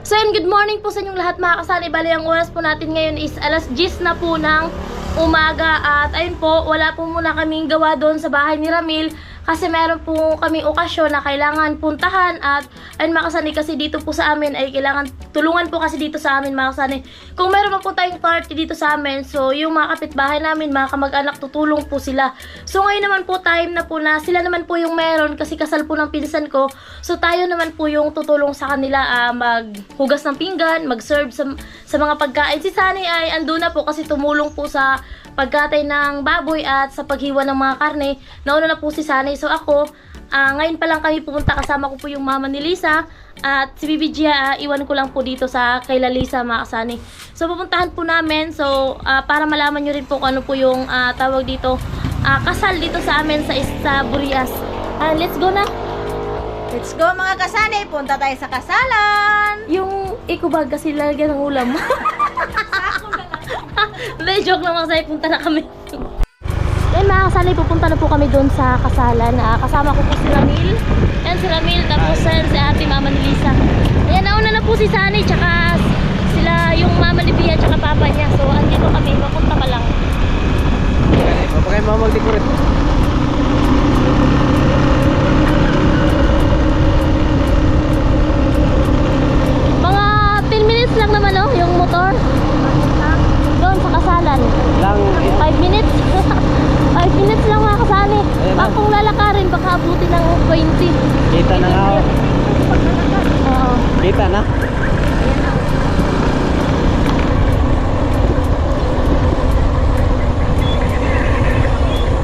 So yun, good morning po sa inyong lahat mga kasali. Bali, ang oras po natin ngayon is alas 10 na po ng umaga. At ayun po, wala po muna kaming gawa doon sa bahay ni Ramil. Kasi meron po kaming okasyon na kailangan puntahan. At ayun mga kasali, kasi dito po sa amin ay kailangan tulungan po kasi dito sa amin mga kasali. Kung meron pa po tayong party dito sa amin, so yung mga kapitbahay namin, mga kamag-anak, tutulong po sila. So ngayon naman po time na po na sila naman po yung meron kasi kasal po ng pinsan ko. So tayo naman po yung tutulong sa kanila maghugas ng pinggan, mag-serve sa mga pagkain. Si Sunny ay andun na po kasi tumulong po sa pagkatay ng baboy at sa paghiwa ng mga karne. Nauna na po si Sunny. So ako, ngayon pa lang kami pumunta, kasama ko po yung mama ni Lisa. At si Bibi Gia, iwan ko lang po dito sa kay Lisa mga kasani. So pupuntahan po namin. So para malaman nyo rin po kung ano po yung tawag dito, kasal dito sa amin sa Burias. Let's go na! Let's go mga kasani, punta tayo sa kasalan. Yung ikubag kasi lalagyan ng ulam. Hindi, joke lang mga kasani, punta na kami. Yan mga kasani, pupunta na po kami doon sa kasalan. Kasama ko po si Ramil. Yan si Ramil, tapos si ate mama ni Lisa. Ayan, nauna na po si Sunny, tsaka sila yung mama ni Bia, tsaka papa niya. So andito kami, papunta pa lang. Mapakay mama mag-decorate. Mga 10 minutes lang naman yung motor. Doon sa kasalan. Lang 5 minutes. 5 minutes lang mga kasali. Baka kung lalakarin, baka abuti ng 20. kita na nga. Oo. Kita na.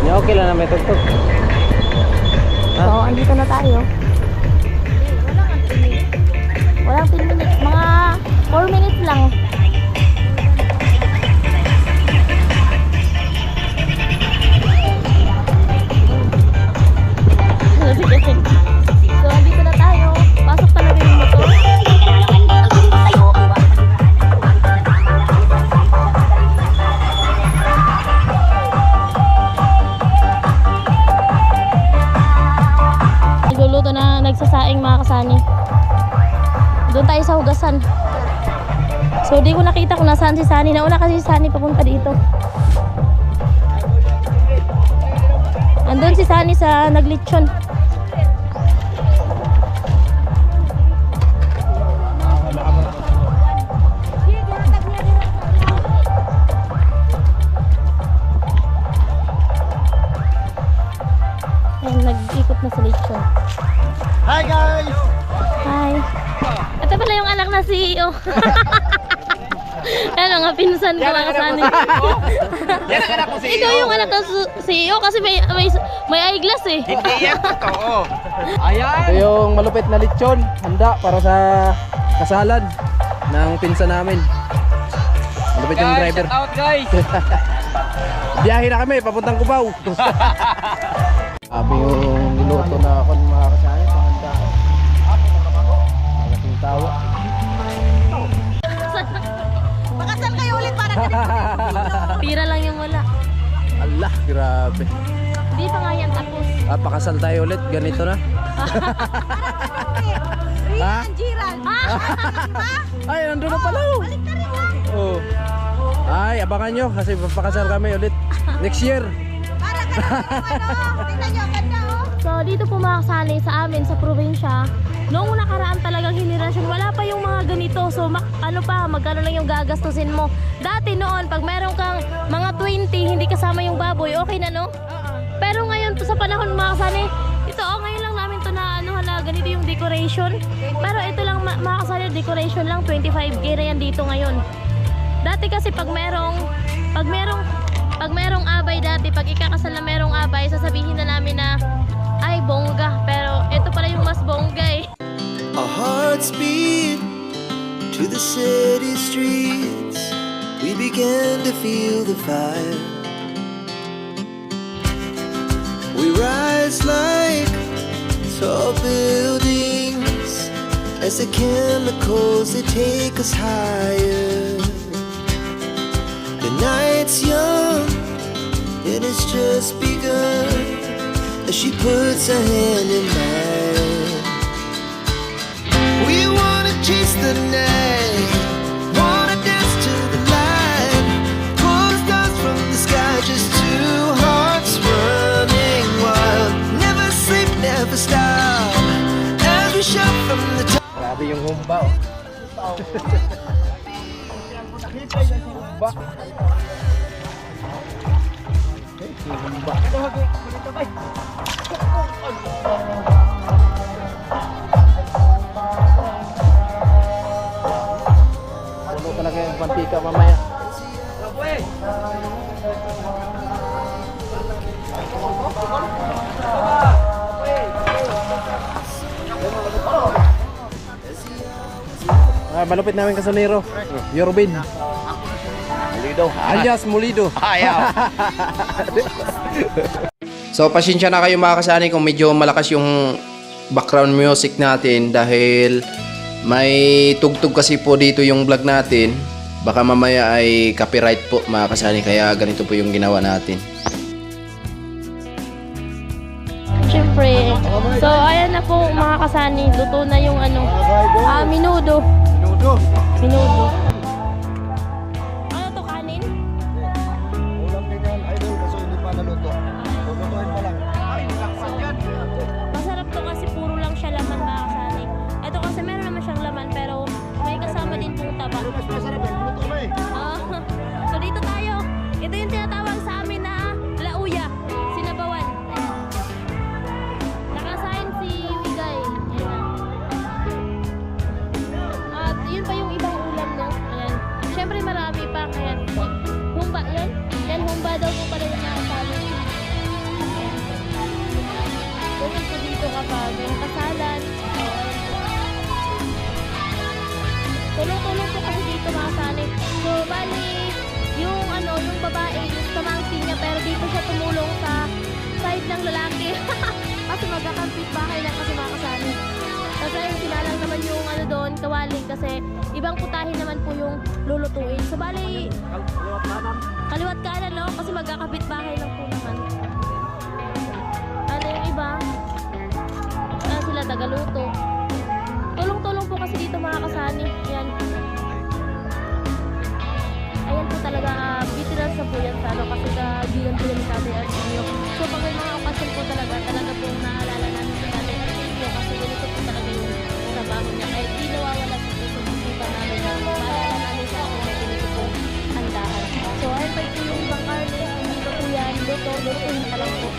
Ya, okay lang na may tugtog. So, andito na tayo. Walang 10 minutes. Mga 4 minutes lang. So, andito na tayo. Pasok talaga yung motor. Nagluluto na, nagsasaing mga kasani. Doon tayo sa hugasan. So, di ko nakita kung nasaan si Sunny. Nauna kasi si Sunny papunta dito. Andun si Sunny sa naglitsyon. Ayan, nag-ikot na sa litsyon. Hi guys. Hi. Ito pala yung anak na CEO. Ano nga, pinsan ko lang kasani. Yan ang anak ko si Ikaw yung anak ng CEO kasi may eyeglass eh. Hindi yan totoo. Ayan. Ito yung malupit na lechon. Handa para sa kasalan ng pinsan namin. Malupit yung driver. Shout out guys. Biyahe na kami, papuntang Cubao. Sabi yung niluto na ako ng mga kasali. Pahanda. Malaking tawa. Pakasal kayo ulit para Pira lang yung wala. Allah, grabe. Hindi pa nga yan tapos. Pakasal tayo ulit, ganito na. Ha? Jiran. Ay, nandun na pala. Oh. Ay, abangan nyo kasi papakasal kami ulit next year. Para ka na tingnan nyo, ganda oh. So dito po mga kasali sa amin sa probinsya, noong nakaraan talagang henerasyon, wala pa yung mga ganito. So magkano lang yung gagastusin mo. Dati noon, pag meron kang mga 20, hindi kasama yung baboy, okay na no? Pero ngayon sa panahon mga kasali, ito ngayon lang namin to na ganito yung decoration. Pero ito lang mga kasali, decoration lang, 25k na yan dito ngayon. Dati kasi pag merong abay dati, pag ikakasal na merong abay, sasabihin na namin na ay bongga, pero ito pala yung mas bongga eh. Our hearts beat to the city streets. We began to feel the fire. We rise like tall buildings as the chemicals they take us higher. The night's young, it has just begun as she puts her hand in mine. We wanna chase the night. shot from the top. Grabe yung humba, oh. Humba. Humba. Puno talaga yung mantika mamaya. Malupit namin kasunero. Yorubin. Mulido. Alias Mulido. So pasensya na kayo mga kasani kung medyo malakas yung background music natin dahil may tugtog kasi po dito yung vlog natin. Baka mamaya ay copyright po mga kasani, kaya ganito po yung ginawa natin. Siyempre. So, ayan na po mga kasani. Luto na yung ano, minudo. Minudo. Ano to, kanin? Ulam din yan, idol, kaso hindi pa naluto. Lulutuin pa lang. Masarap to kasi puro lang siya laman mga kasani. Ito kasi meron naman siyang laman pero may kasama din pong taba. Pero mas masarap eh, luto na eh. So dito tayo. Ito yung tinatawag sa amin na lauya. Sinabawan. Ayan. Nakasign si Migay. Ayan. At yun pa yung ibang ulam niya. Ayan. Siyempre marami pa. Ayan. Humba. Yan. Yan humba daw po pala yung nakasabi. Ayan. Ganyan po dito kapag yung kasalan. Ayan. Tulong-tulong po kasi dito mga sanay. So, bali, yung yung babae, yung pamangkin niya, pero dito siya tumulong sa side ng lalaki. Kasi magkakampit bahay lang kasi mga kasali. Kasi ayun, sila lang naman yung doon, kawaling, kasi ibang putahin naman po yung lulutuin. So, bali, kaliwat kanan, no? Kasi magkakapit bahay lang po naman. Ano yung iba? Sila tagaluto. Tulong-tulong po kasi dito mga kasani. Yan. Ayan po talaga, veteran sa po yan sa kasi kagiyan po yan sa Tatay Arsenio. So pag may mga okasyon po talaga po naalala namin sa Tatay Arsenio kasi ganito po talaga yung trabaho niya. Kahit di nawawala po sa isipan namin na maalala namin sa ako na ganito po handahan. So ayun pa po yung ibang karne, dito po yan, lutuin pa lang po.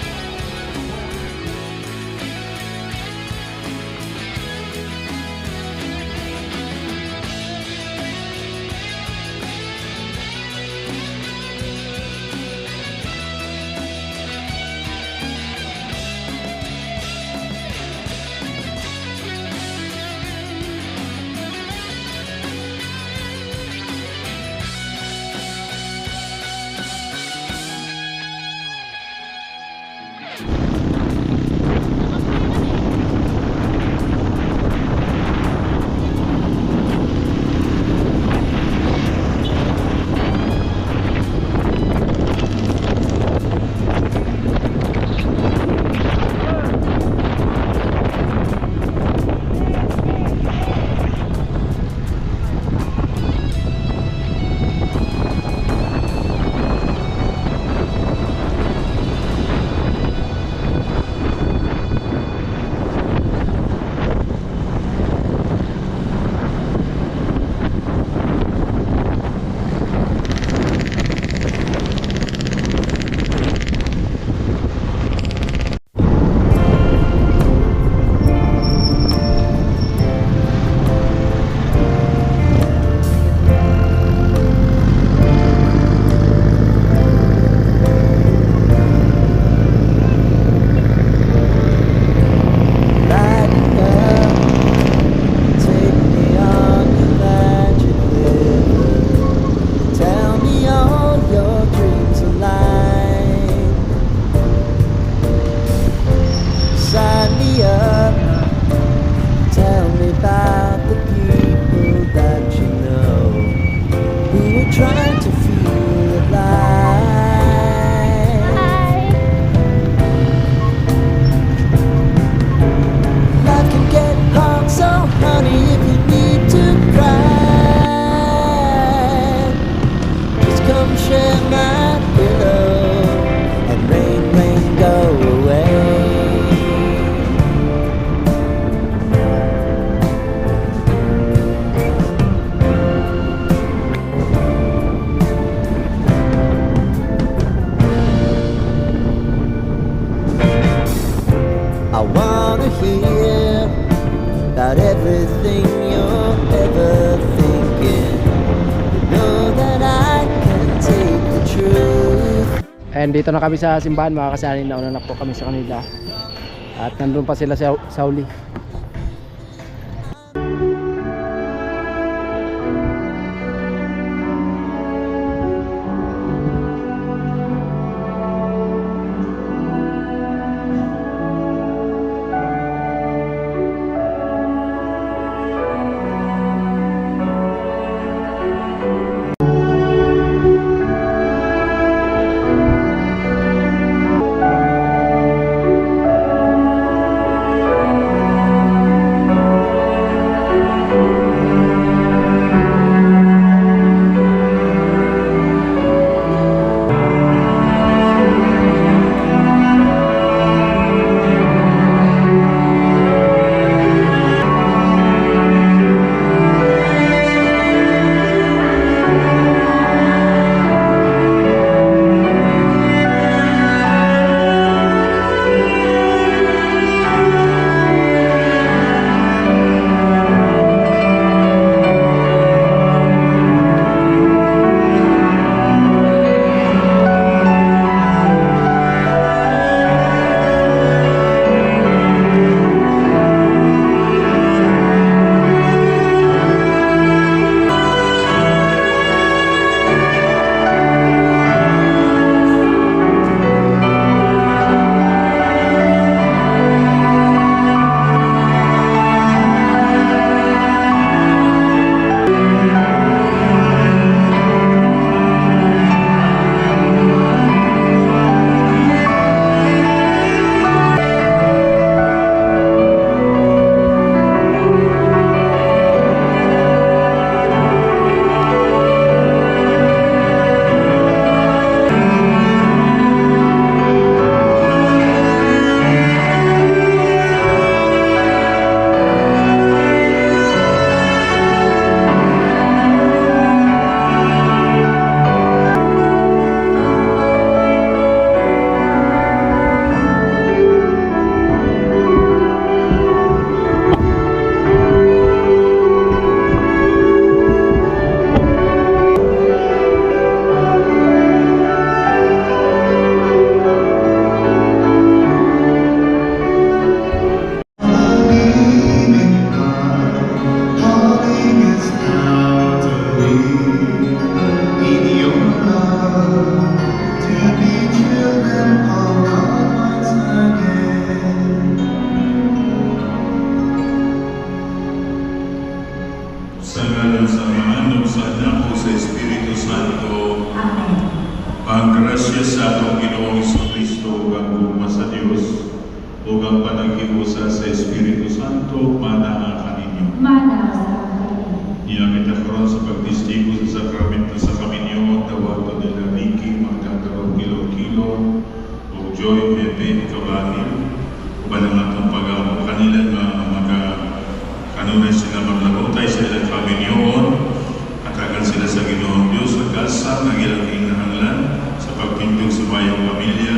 everything you're ever thinking. Know that I can take the truth. And dito na kami sa simbahan mga kasani, nauna na po kami sa kanila. At nandun pa sila sa uli. Sa ngalan sa Ama, sa Anak, o sa Espiritu Santo. Amen. Ang grasya sa atong Ginoong Kristo, ug ang gugma sa Dios, ug ang panaghiusa sa Espiritu Santo, manaa kaninyo. Niya kita karon sa pagtistigo sa sakramento sa kaminyo, tawato nila Ricky, magkakaroon kilo-kilo, ug Joy, Pepe, Kabahil, uban ang atong pag-amo kanila nga kanunay sila maglabotay sa ilang kaminyoon, atagan sila sa Ginoong Diyos, sa kasa, ng ilang hinahanglan, sa pagpindog sa bayang pamilya,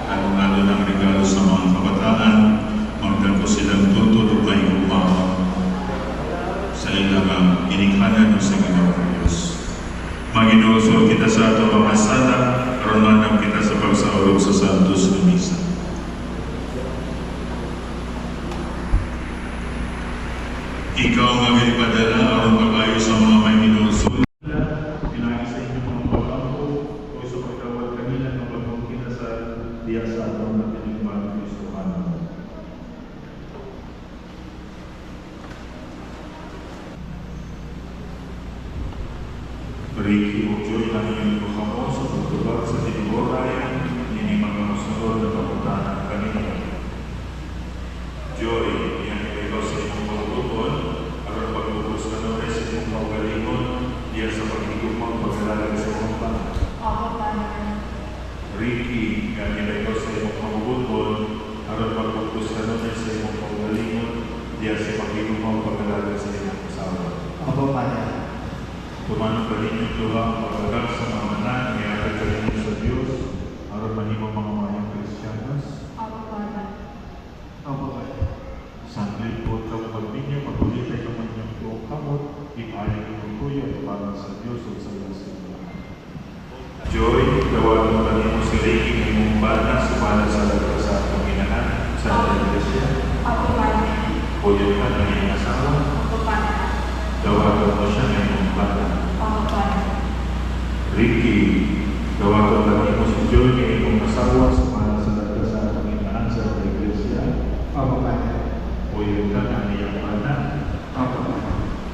lalo ng regalo sa mga kabataan, magdako silang tutulog may umaw sa ilang inikhanan sa Ginoong Diyos. Maginuso kita sa ato mga sala, karon manam kita sa pagsaulog sa Santos na Misa. Ikaw ang magpadala aron magayo sa mga may minulsol. Pinagi sa inyo mga pag-ampo o sa pagkawal kanila ng bagong kita sa diya sa atong natin ng mga Kristohano. Ricky o Joy lang yung bukamo sa pagtubag sa Tinigoray, hindi mga masunod na pagpuntahan kanila. Joy, yan ay ikaw sa inyong pagtubon, aron pagtubos ka na sa inyong pagalingon, diyan sa pagtubong pagkalalag sa inyong pang. Ricky, yan ay ikaw sa inyong pagtubon, aron pagtubos ka na sa inyong pagalingon, diyan sa pagtubong pagkalalag sa inyong asawa. Tumanong ka rin yung tuha ang pagkagal sa mga manan, mayatag ka rin sa Diyos, aron manimo mga mayang Kristiyanos. Sanggit po ka magbinyo, magulit Gawa ng kanino si Reiki ng mong bana, sumala sa lahat sa Panginoon, sa Iglesia. Pwede ka na iyong asawa. Gawagan mo siya ng mong bana. Ricky, gawagan kanino si Joy ng iyong asawa, sumala sa lahat sa Panginoon, sa Iglesia. Pwede ka na iyong bana.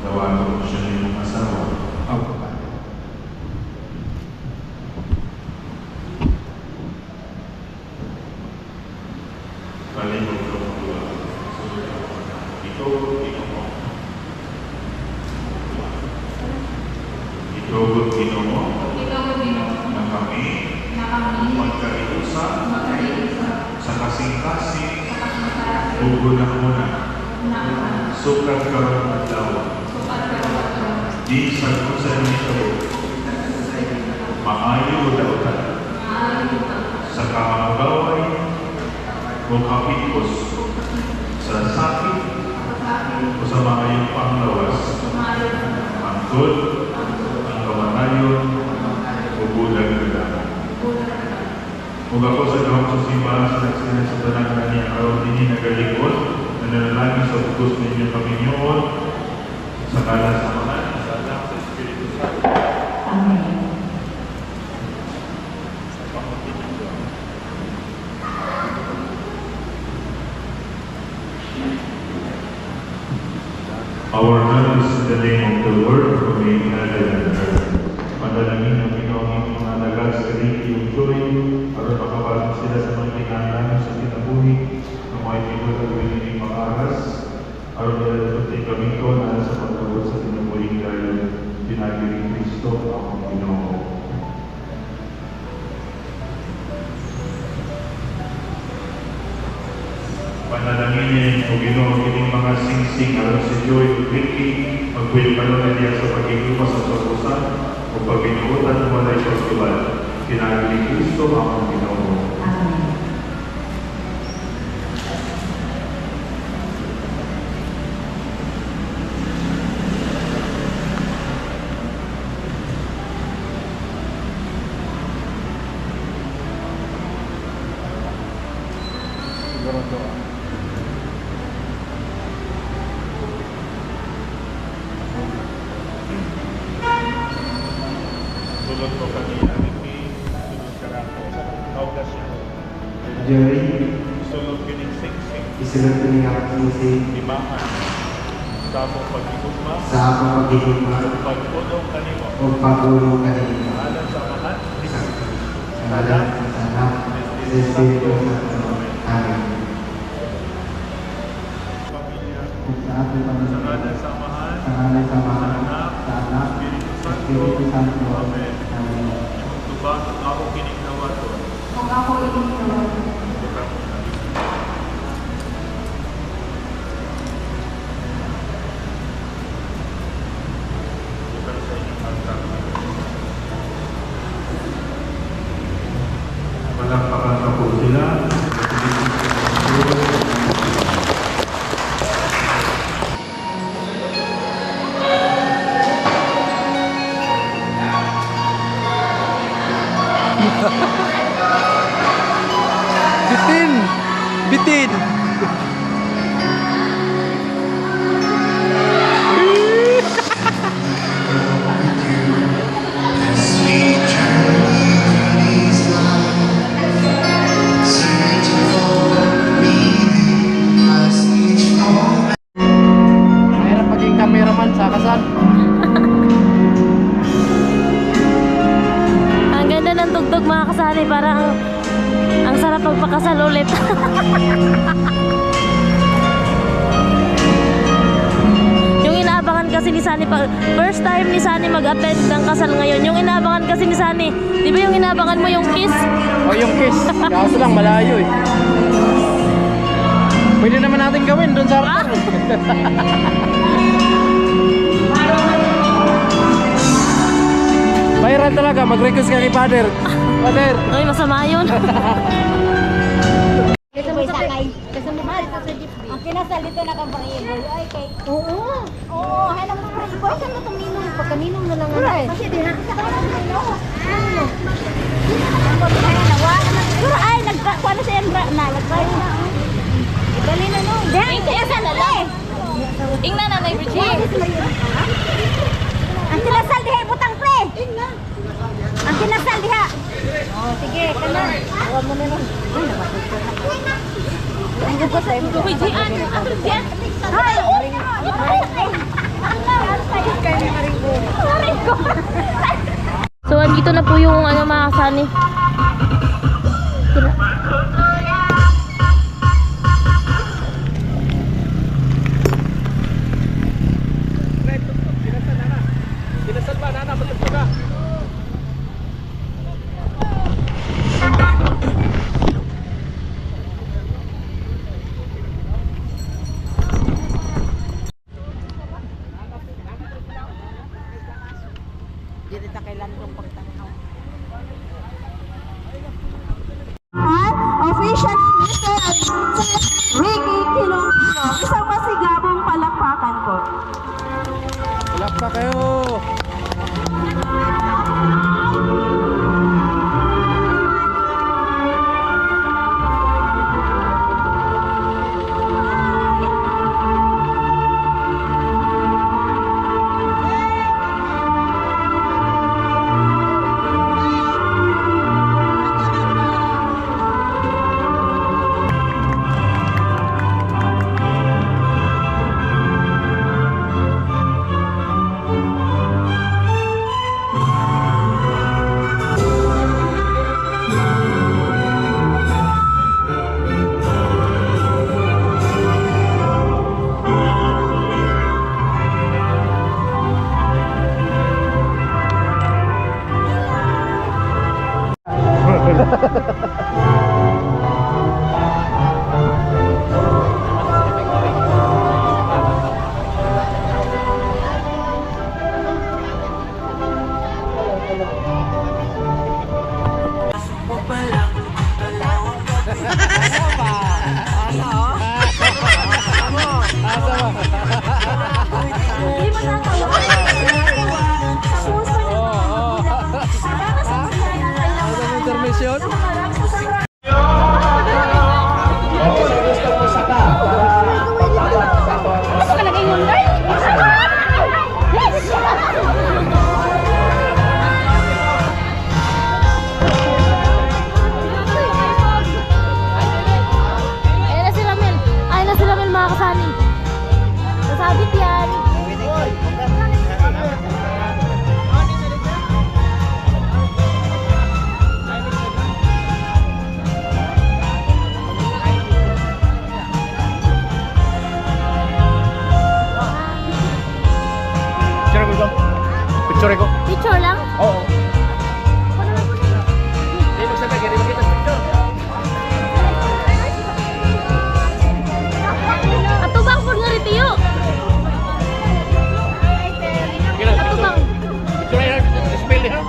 Gawagan mo siya ng iyong asawa. Kalimot ko ang dua. Ito mo. Ito mo. Na kami magkaiusa sa kasing-kasing ugulang muna. Sukat karoon at lawa. Di sa kusan nito. Maayo daw ka. Sa kamagaway o kapitpos sa sakit o sa mga iyong panglawas, ang good, ang kamatayon, o bulag na lang. Kung ako sa dawang sa simbahan sa nagsinan sa tanang na niya araw din nagalikod, na nanalangin sa bugos ninyo kami niyoon, sa kalan sa mga, sa anak sa Espiritu Santo. Amen. Our God is in the name of the Lord who made heaven and earth. Panalangin ng Pinoong mga lagas sa yung joy, para makabalang sila sa mga kinalaman sa kinabuhi, ng mga ipinagawin ng mga aras, para nalalating kami ko na sa pagkawal sa kinabuhi dahil pinagi ni Kristo ang Pinoong. Panalangin o Ginoo kining mga singsing aron si Joy o Ricky magbuhay pa na niya sa pag-iupas sa pag-usan o pag-inuutan mo na festival. Pinagi ni Kristo ang Ginoo. Tulog ko kanina, Ricky. Tulog ka lang po. Kaugas siya. Joy, Sulog kining singsing. isunod ko niya ako sing Limahan. Sa akong pag-igugma. sa akong pagigingma Pag-unong kanimo. o pagulong kanina. Alam sa mga. Sa ngalan sa anak, sa Espiritu Santo. Amen. Pamilya. Kung sa ating Sa Panginoon, ngalan sa mahal. sa ngalan sa Sa Ama, anak. sa Anak, Espiritu sa Santo. Espiritu Santo. Amen. Amen. Imong tubang ang ako kinignawato. Bukan sa inyong altar. Palakpakan na po sila. Bitin! Bitin! Mahirap maging cameraman sa kasal. Ang ganda ng tugtog mga kasali, parang ang sarap magpakasal ulit. Yung inaabangan kasi ni Sunny, first time ni Sunny mag-attend ng kasal ngayon. Yung inaabangan kasi ni Sunny, di ba yung inaabangan mo yung kiss? O yung kiss. Kaso lang malayo eh. Pwede naman natin gawin doon sa altar. Viral talaga, mag-request ka kay Father. Father! Ay, masama yun. Kasi mo sakay. Kasi mo mahal sa jeep. Ang kinasal dito na kang pang-iboy. Ay, kay... Oo. Oo. Hanap mo pang-iboy. Saan na tuminom? Pagkaninong na lang. Kasi di na. Sa kanang ko kaya nawa. Pero ay nagkuha na siya na nagkuha na. Ibali na no. Dahil kaya sa lang. Ingna na na Bridget. Ang kinasal diha ibutang pre. Ang kinasal diha. Oh, sige, kana. Huwag mo na lang. Ay, nabatot ko na. Ang gusto sa'yo. Uy, Jian. Ato Jian. Ay, uy! So, andito na po yung ano mga kasani. Officially Mr. and Princess Ricky Kilomino. Isang masigabong palakpakan po. Palakpa kayo! Intermission? Ayan na si Ramil. Ayan na si Ramil mga kasani. Nasabit yan. Picture ko. Picture lang? Oo. Ato bang po nga ritiyo? Ato bang? Picture yan. Display ha.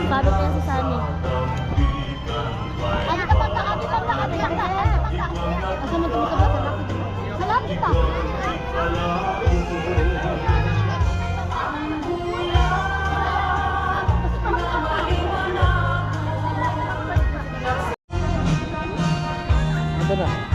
Sabi ko yan si Sunny. Asa mo tumutulog sa lapit? Sa lapit pa. Ito na.